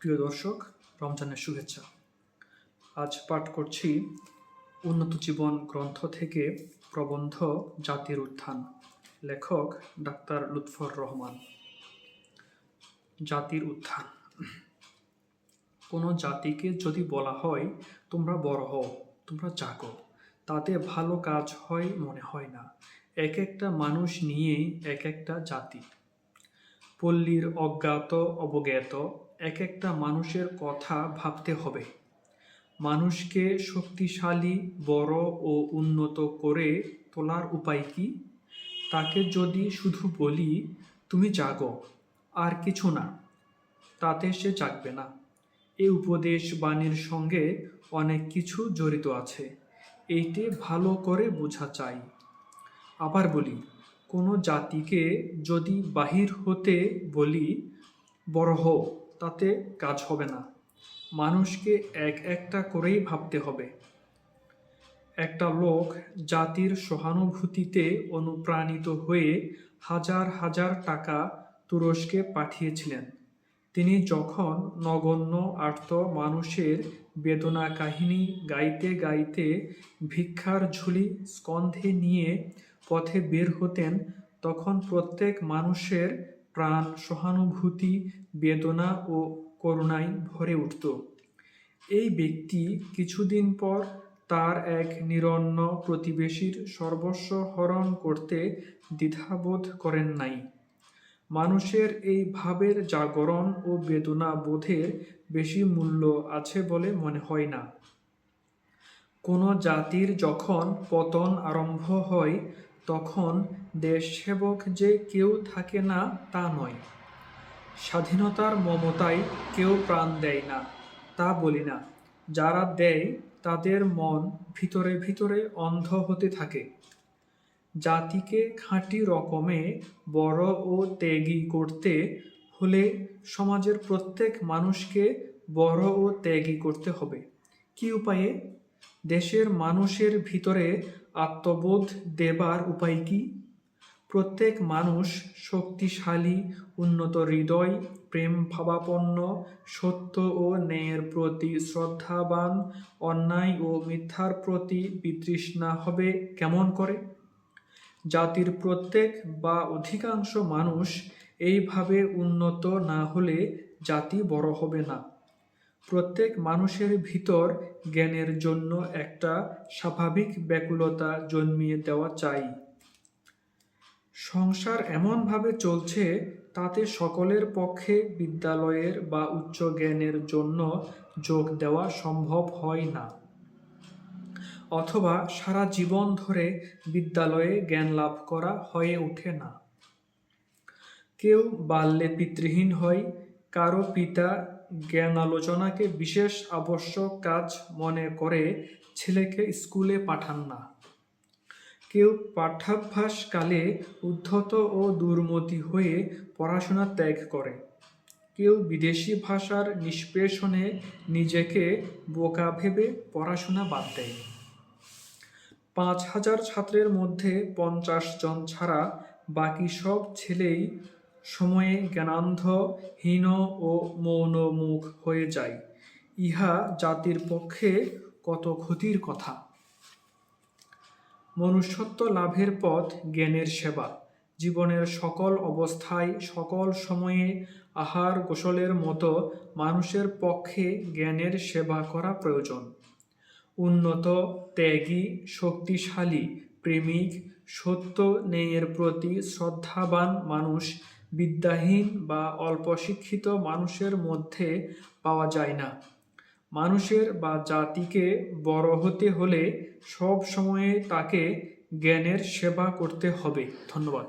প্রিয় দর্শক, রমজানের শুভেচ্ছা। আজ পাঠ করছি উন্নত জীবন গ্রন্থ থেকে প্রবন্ধ জাতির উত্থান। লেখক ডাক্তার লুৎফর রহমান। জাতির উত্থান। কোনো জাতিকে যদি বলা হয় তোমরা বড় হও, তোমরা জাগো, তাতে ভালো কাজ হয় মনে হয় না। এক একটা মানুষ নিয়েই এক একটা জাতি। পল্লীর অজ্ঞাত অবজ্ঞাত এক একটা মানুষের কথা ভাবতে হবে। মানুষকে শক্তিশালী, বড় ও উন্নত করে তোলার উপায় কি? তাকে যদি শুধু বলি তুমি জাগো, আর কিছু না, তাতে সে জাগবে না। এই উপদেশ বাণীর সঙ্গে অনেক কিছু জড়িত আছে, এইটি ভালো করে বোঝা চাই। আবার বলি, কোনো জাতিকে যদি বাহির হতে বলি বড় হও, তাতে কাজ হবে না। মানুষকে এক একটা করেই ভাবতে হবে। একটা লোক জাতির সহানুভূতিতে অনুপ্রাণিত হয়ে হাজার হাজার টাকা তুরস্কে পাঠিয়েছিলেন। তিনি যখন নগণ্য আর্ত মানুষের বেদনা কাহিনী গাইতে গাইতে ভিক্ষার ঝুলি স্কন্ধে নিয়ে পথে বের হতেন, তখন প্রত্যেক মানুষের প্রাণ সহানুভূতি, বেদনা ও করুণায় ভরে উঠত। এই ব্যক্তি কিছুদিন পর তার এক নিরন্ন প্রতিবেশীর সর্বস্ব হরণ করতে দ্বিধাবোধ করেন নাই। মানুষের এই ভাবের জাগরণ ও বেদনা বোধের বেশি মূল্য আছে বলে মনে হয় না। কোনো জাতির যখন পতন আরম্ভ হয়, তখন দেশসেবক যে কেউ থাকে না তা নয়। স্বাধীনতার মমতায় কেউ প্রাণ দেয় না তা বলি না। যারা দেয় তাদের মন ভিতরে ভিতরে অন্ধ হতে থাকে। জাতিকে খাঁটি রকমে বড় ও ত্যাগী করতে হলে সমাজের প্রত্যেক মানুষকে বড় ও ত্যাগী করতে হবে। কি উপায়ে? দেশের মানুষের ভিতরে আত্মবোধ দেবার উপায় কি? প্রত্যেক মানুষ শক্তিশালী, উন্নত হৃদয়, প্রেম ভাবাপন্ন, সত্য ও ন্যায়ের প্রতি শ্রদ্ধাবান, অন্যায় ও মিথ্যার প্রতি বিতৃষ্ণা হবে কেমন করে? জাতির প্রত্যেক বা অধিকাংশ মানুষ এইভাবে উন্নত না হলে জাতি বড় হবে না। প্রত্যেক মানুষের ভিতর জ্ঞানের জন্য একটা স্বাভাবিক ব্যাকুলতা জন্মিয়ে দেওয়া চাই। সংসার এমনভাবে চলছে, তাতে সকলের পক্ষে বিদ্যালয়ের বা উচ্চ জ্ঞানের জন্য যোগ দেওয়া সম্ভব হয় না, অথবা সারা জীবন ধরে বিদ্যালয়ে জ্ঞান লাভ করা হয়ে ওঠে না। কেউ বাল্যে পিতৃহীন হয়, কারো পিতা জ্ঞানালোচনাকে বিশেষ আবশ্যক কাজ মনে করে ছেলেকে স্কুলে পাঠান না। কেউ পাঠ্যাভ্যাসকালে উদ্ধত ও দুর্মতি হয়ে পড়াশোনা ত্যাগ করে। কেউ বিদেশি ভাষার নিষ্পেষণে নিজেকে বোকা ভেবে পড়াশোনা বাদ দেয়। ৫,০০০ ছাত্রের মধ্যে ৫০ জন ছাড়া বাকি সব ছেলেই সময়ে জ্ঞানান্ধ, হীন ও মৌনমুখ হয়ে যায়। ইহা জাতির পক্ষে কত ক্ষতির কথা। মনুষ্যত্ব লাভের পথ জ্ঞানের সেবা। জীবনের সকল অবস্থায়, সকল সময়ে আহার গোসলের মতো মানুষের পক্ষে জ্ঞানের সেবা করা প্রয়োজন। উন্নত, ত্যাগী, শক্তিশালী, প্রেমিক, সত্য ন্যায়ের প্রতি শ্রদ্ধাবান মানুষ বিদ্যাহীন বা অল্প শিক্ষিত মানুষের মধ্যে পাওয়া যায় না। মানুষের বা জাতিকে বড় হতে হলে সব সময়ে তাকে জ্ঞানের সেবা করতে হবে। ধন্যবাদ।